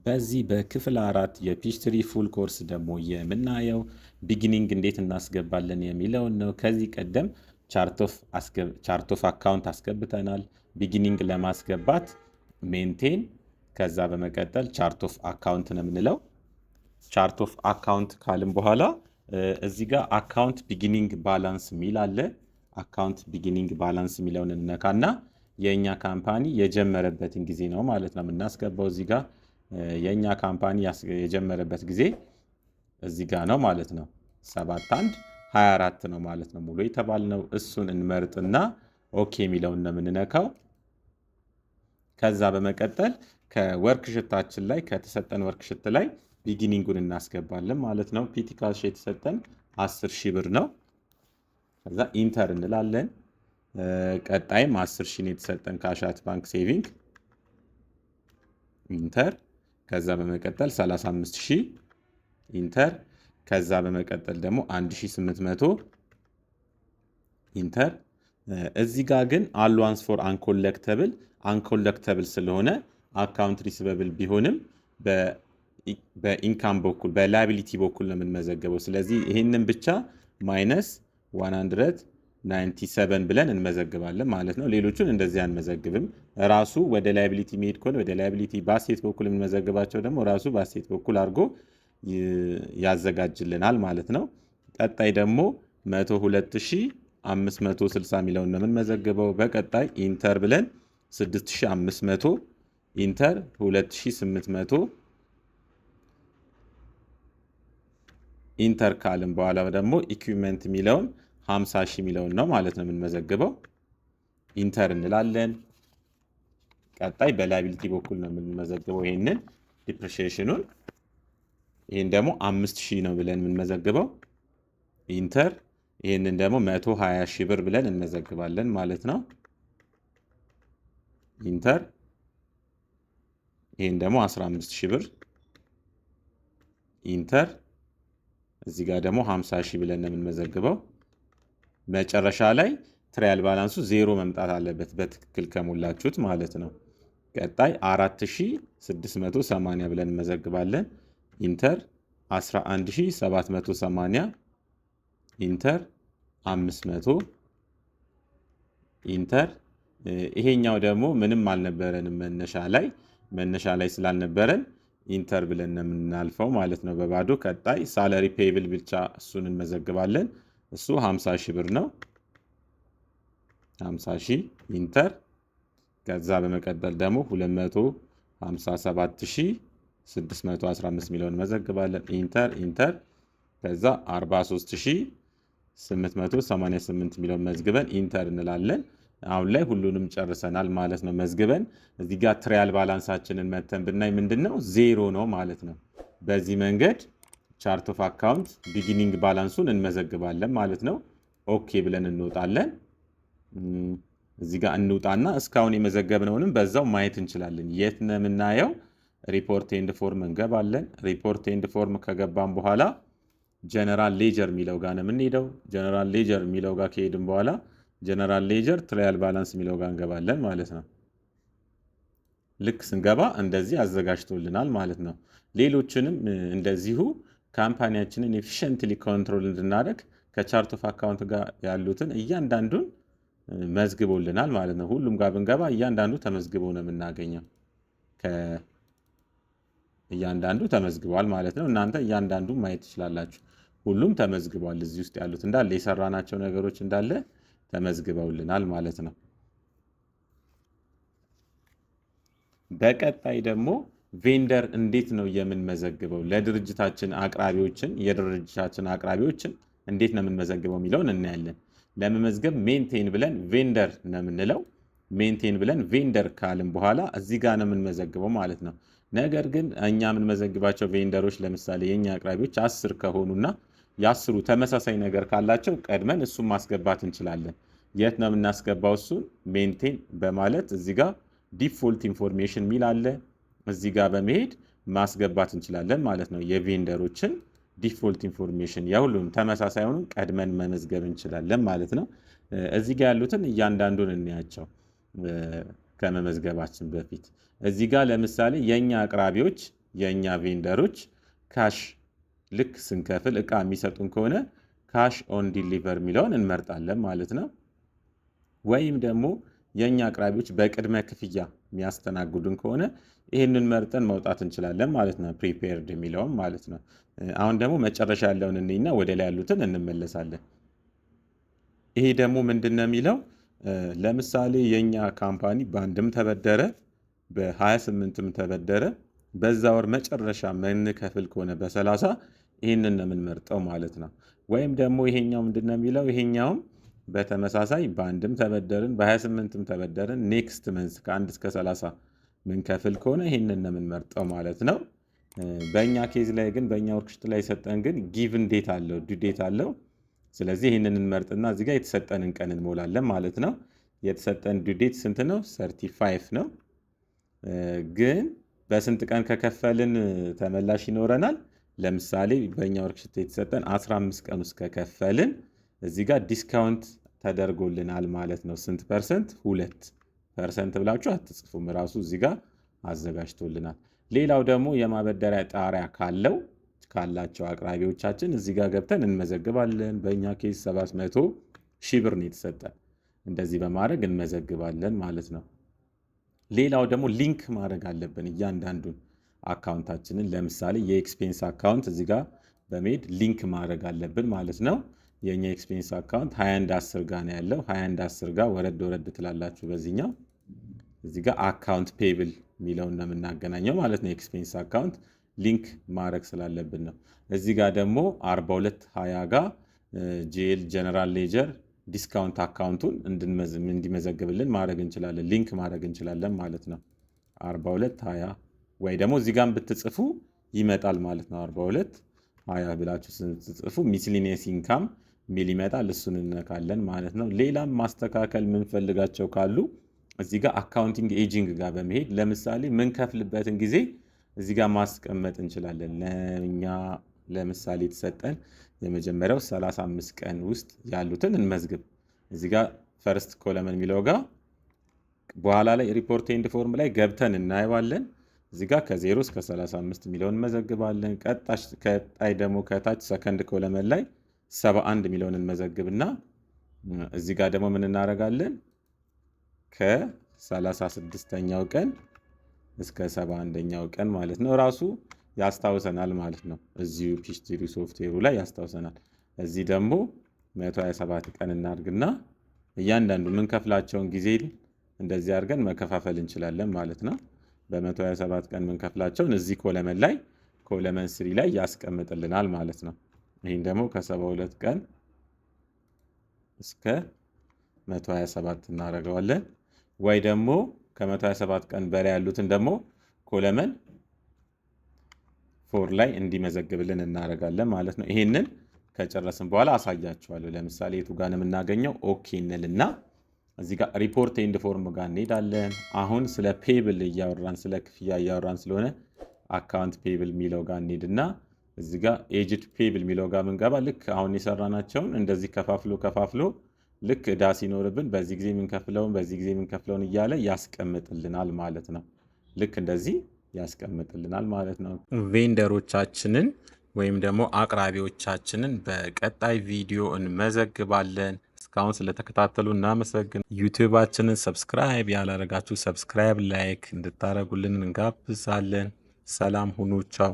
በዚህ በክፍል 4 የፒችትሪ ፉል ኮርስ ደግሞ የምናየው ቢጊኒንግ እንዴት እናስገባለን የሚለውን ነው። ከዚህ ቀደም ቻርት ኦፍ አካውንት አስገብተናል። ቢጊኒንግ ለማስገባት ሜንቴን፣ ከዛ በመቀጠል ቻርት ኦፍ አካውንት ነው የምንለው። ቻርት ኦፍ አካውንት ካልን በኋላ እዚህ ጋር አካውንት ቢጊኒንግ ባላንስ የሚል አለ። አካውንት ቢጊኒንግ ባላንስ የሚለውን እንነካና የእኛ ካምፓኒ የጀመረበትን ጊዜ ነው ማለት ነው የምናስገባው። እዚህ ጋር የእኛ ካምፓኒ የጀመረበት ጊዜ እዚህ ጋር ነው ማለት ነው። 7/1/24 ነው ማለት ነው ሙሉ የተባልነው። እሱን እንመርጥና ኦኬ የሚለውን ነው የምንነካው። ከዛ በመቀጠል ከወርክሽታችን ላይ ከተሰጠን ወርክሽት ላይ ቢጊኒንጉን እናስገባለን ማለት ነው። ፒቲ ካሽ የተሰጠን 10,000 ብር ነው። ከዛ ኢንተር እንላለን። ቀጣይም 10,000 የተሰጠን ካሻት ባንክ ሴቪንግ ኢንተር። ከዛ በመቀጠል 35,000 ኢንተር። ከዛ በመቀጠል ደግሞ 1,800 ኢንተር። እዚህ ጋር ግን አሏንስ ፎር አንኮሌክተብል ስለሆነ አካውንት ሪሲቨብል ቢሆንም በኢንካም በኩል በላያቢሊቲ በኩል ነው የምንመዘገበው። ስለዚህ ይህንን ብቻ ማይነስ 197 ብለን እንመዘግባለን ማለት ነው። ሌሎቹን እንደዚህ አንመዘግብም። ራሱ ወደ ላያቢሊቲ የሚሄድ ከሆነ ወደ ላያቢሊቲ በአሴት በኩል የምንመዘግባቸው ደግሞ ራሱ በአሴት በኩል አድርጎ ያዘጋጅልናል ማለት ነው። ቀጣይ ደግሞ 102,560 የሚለውን ነው የምንመዘግበው። በቀጣይ ኢንተር ብለን 6,500 ኢንተር 2,800 ኢንተር ካልን በኋላ ደግሞ ኢኩዊፕመንት የሚለውን 50,000 የሚለውን ነው ማለት ነው የምንመዘግበው። ኢንተር እንላለን። ቀጣይ በላያቢሊቲ በኩል ነው የምንመዘግበው ይሄንን ዲፕሪሺዬሽኑን። ይሄን ደግሞ 5,000 ነው ብለን የምንመዘግበው። ኢንተር። ይሄንን ደግሞ 120,000 ብር ብለን እንመዘግባለን ማለት ነው። ኢንተር። ይሄን ደግሞ 15,000 ብር ኢንተር። እዚህ ጋር ደግሞ 50,000 ብለን ነው የምንመዘግበው። መጨረሻ ላይ ትራያል ባላንሱ 0 መምጣት አለበት በትክክል ከሞላችሁት ማለት ነው። ቀጣይ 4,680 ብለን እንመዘግባለን። ኢንተር። 11,780 ኢንተር። 500 ኢንተር። ይሄኛው ደግሞ ምንም አልነበረንም መነሻ ላይ ስላልነበረን ኢንተር ብለን ነው የምናልፈው ማለት ነው በባዶ። ቀጣይ ሳለሪ ፔይብል ብቻ እሱን እንመዘግባለን። እሱ 50,000 ብር ነው። 50,000 ኢንተር። ከዛ በመቀጠል ደግሞ 257,615 ሚሊዮን እንመዘግባለን። ኢንተር ኢንተር። ከዛ 43,888 ሚሊዮን መዝግበን ኢንተር እንላለን። አሁን ላይ ሁሉንም ጨርሰናል ማለት ነው መዝግበን። እዚህ ጋር ትራያል ባላንሳችንን መተን ብናይ ምንድነው 0 ነው ማለት ነው። በዚህ መንገድ ቻርት ኦፍ አካውንት ቢጊኒንግ ባላንሱን እንመዘግባለን ማለት ነው። ኦኬ ብለን እንወጣለን። እዚህ ጋር እንውጣና እስካሁን የመዘገብነውንም በዛው ማየት እንችላለን። የት ነው የምናየው? ሪፖርት ኤንድ ፎርም እንገባለን። ሪፖርት ኤንድ ፎርም ከገባን በኋላ ጀነራል ሌጀር የሚለው ጋር ነው የምንሄደው። ጀነራል ሌጀር የሚለው ጋር ከሄድን በኋላ ጀነራል ሌጀር ትራያል ባላንስ የሚለው ጋር እንገባለን ማለት ነው። ልክ ስንገባ እንደዚህ አዘጋጅቶልናል ማለት ነው። ሌሎችንም እንደዚሁ ካምፓኒያችንን ኤፊሽንትሊ ኮንትሮል እንድናደርግ ከቻርት ኦፍ አካውንት ጋር ያሉትን እያንዳንዱን መዝግቦልናል ማለት ነው። ሁሉም ጋር ብንገባ እያንዳንዱ ተመዝግቦ ነው የምናገኘው። እያንዳንዱ ተመዝግቧል ማለት ነው። እናንተ እያንዳንዱ ማየት ትችላላችሁ። ሁሉም ተመዝግቧል። እዚህ ውስጥ ያሉት እንዳለ የሰራናቸው ነገሮች እንዳለ ተመዝግበውልናል ማለት ነው። በቀጣይ ደግሞ ቬንደር እንዴት ነው የምንመዘግበው? የድርጅታችን አቅራቢዎችን እንዴት ነው የምንመዘግበው የሚለውን እናያለን። ለመመዝገብ ሜንቴን ብለን ቬንደር ነው የምንለው። ሜንቴን ብለን ቬንደር ካልን በኋላ እዚህ ጋር ነው የምንመዘግበው ማለት ነው። ነገር ግን እኛ የምንመዘግባቸው ቬንደሮች ለምሳሌ የእኛ አቅራቢዎች 10 ከሆኑና የ10ሩ ተመሳሳይ ነገር ካላቸው ቀድመን እሱን ማስገባት እንችላለን። የት ነው የምናስገባው? እሱን ሜንቴን በማለት እዚህ ጋር ዲፎልት ኢንፎርሜሽን ሚል አለ። እዚህ ጋር በመሄድ ማስገባት እንችላለን ማለት ነው። የቬንደሮችን ዲፎልት ኢንፎርሜሽን የሁሉም ተመሳሳይ ሆኑ ቀድመን መመዝገብ እንችላለን ማለት ነው። እዚህ ጋር ያሉትን እያንዳንዱን እንያቸው ከመመዝገባችን በፊት። እዚህ ጋር ለምሳሌ የኛ አቅራቢዎች የእኛ ቬንደሮች ካሽ ልክ ስንከፍል እቃ የሚሰጡን ከሆነ ካሽ ኦን ዲሊቨር የሚለውን እንመርጣለን ማለት ነው። ወይም ደግሞ የእኛ አቅራቢዎች በቅድመ ክፍያ የሚያስተናግዱን ከሆነ ይህንን መርጠን መውጣት እንችላለን ማለት ነው። ፕሪፔርድ የሚለውን ማለት ነው። አሁን ደግሞ መጨረሻ ያለውን እንይና ወደ ላይ ያሉትን እንመለሳለን። ይሄ ደግሞ ምንድን ነው የሚለው ለምሳሌ የእኛ ካምፓኒ በአንድም ተበደረ በ28ም ተበደረ በዛ ወር መጨረሻ ምንከፍል ከሆነ በ30 ይህንን ነው የምንመርጠው ማለት ነው። ወይም ደግሞ ይሄኛው ምንድን ነው የሚለው ይሄኛውም በተመሳሳይ በአንድም ተበደርን በ28ም ተበደርን ኔክስት መንስ ከ1 እስከ 30 ምንከፍል ከሆነ ይህንን ነው የምንመርጠው ማለት ነው። በእኛ ኬዝ ላይ ግን በእኛ ወርክሽት ላይ የሰጠን ግን ጊቭን ዴት አለው ዱ ዴት አለው። ስለዚህ ይህንን እንመርጥና እዚጋ የተሰጠንን ቀን እንሞላለን ማለት ነው። የተሰጠን ዱ ዴት ስንት ነው? 35 ነው። ግን በስንት ቀን ከከፈልን ተመላሽ ይኖረናል? ለምሳሌ በእኛ ወርክሽት የተሰጠን 15 ቀን ውስጥ ከከፈልን እዚህ ጋር ዲስካውንት ተደርጎልናል ማለት ነው። ስንት ፐርሰንት? 2% ብላችሁ አትጽፉም፣ ራሱ እዚህ ጋር አዘጋጅቶልናል። ሌላው ደግሞ የማበደሪያ ጣሪያ ካላቸው አቅራቢዎቻችን እዚህ ጋር ገብተን እንመዘግባለን። በእኛ ኬስ 700 ሺህ ብር ነው የተሰጠን። እንደዚህ በማድረግ እንመዘግባለን ማለት ነው። ሌላው ደግሞ ሊንክ ማድረግ አለብን እያንዳንዱን አካውንታችንን። ለምሳሌ የኤክስፔንስ አካውንት እዚህ ጋር በመሄድ ሊንክ ማድረግ አለብን ማለት ነው። የእኛ ኤክስፔንስ አካውንት 2110 ጋር ነው ያለው። 2110 ጋር ወረድ ትላላችሁ። በዚህኛው እዚህ ጋር አካውንት ፔብል የሚለውን ነው የምናገናኘው ማለት ነው። ኤክስፔንስ አካውንት ሊንክ ማድረግ ስላለብን ነው። እዚህ ጋር ደግሞ 4220 ጋር ጂኤል ጀነራል ሌጀር ዲስካውንት አካውንቱን እንዲመዘግብልን ማድረግ እንችላለን፣ ሊንክ ማድረግ እንችላለን ማለት ነው። 4220 ወይ ደግሞ እዚህ ጋር ብትጽፉ ይመጣል ማለት ነው። 4220 ብላችሁ ስትጽፉ ሚስሊኒየስ ኢንካም ሚል ይመጣል። እሱን እንነካለን ማለት ነው። ሌላም ማስተካከል የምንፈልጋቸው ካሉ እዚህ ጋር አካውንቲንግ ኤጂንግ ጋር በመሄድ ለምሳሌ ምንከፍልበትን ጊዜ እዚህ ጋር ማስቀመጥ እንችላለን። ለእኛ ለምሳሌ የተሰጠን የመጀመሪያው 35 ቀን ውስጥ ያሉትን እንመዝግብ። እዚህ ጋር ፈርስት ኮለመን የሚለው ጋር በኋላ ላይ ሪፖርት ኤንድ ፎርም ላይ ገብተን እናየዋለን። እዚህ ጋር ከ0 እስከ 35 የሚለውን እንመዘግባለን። ቀጣይ ደግሞ ከታች ሰከንድ ኮለመን ላይ 71 የሚለውን እንመዘግብና እዚህ ጋር ደግሞ ምን እናደርጋለን? ከ36ኛው ቀን እስከ 71ኛው ቀን ማለት ነው። ራሱ ያስታውሰናል ማለት ነው። እዚሁ ፒችትሪ ሶፍትዌሩ ላይ ያስታውሰናል። እዚህ ደግሞ 127 ቀን እናድርግና እያንዳንዱ ምንከፍላቸውን ጊዜ እንደዚህ አድርገን መከፋፈል እንችላለን ማለት ነው። በ127 ቀን ምንከፍላቸውን እዚህ ኮለመን ላይ ኮለመን 3 ላይ ያስቀምጥልናል ማለት ነው። ይህን ደግሞ ከ72 ቀን እስከ 127 እናደርገዋለን። ወይ ደግሞ ከ127 ቀን በላይ ያሉትን ደግሞ ኮለመን 4 ላይ እንዲመዘግብልን እናደርጋለን ማለት ነው። ይሄንን ከጨረስን በኋላ አሳያችኋለሁ። ለምሳሌ የቱ ጋር ነው የምናገኘው? ኦኬ እንልና እዚህ ጋር ሪፖርት ኤንድ ፎርም ጋር እንሄዳለን። አሁን ስለ ፔብል እያወራን ስለ ክፍያ እያወራን ስለሆነ አካውንት ፔብል የሚለው ጋር እንሄድና እዚህ ጋር ኤጅድ ፔብል የሚለው ጋር ምንገባ ልክ አሁን የሰራናቸውን እንደዚህ ከፋፍሎ ልክ ዕዳ ሲኖርብን በዚህ ጊዜ የምንከፍለውን እያለ ያስቀምጥልናል ማለት ነው። ልክ እንደዚህ ያስቀምጥልናል ማለት ነው። ቬንደሮቻችንን ወይም ደግሞ አቅራቢዎቻችንን በቀጣይ ቪዲዮ እንመዘግባለን። እስካሁን ስለተከታተሉ እናመሰግን። ዩቲዩባችንን ሰብስክራይብ ያላረጋችሁ ሰብስክራይብ፣ ላይክ እንድታረጉልን እንጋብዛለን። ሰላም ሁኑ። ቻው።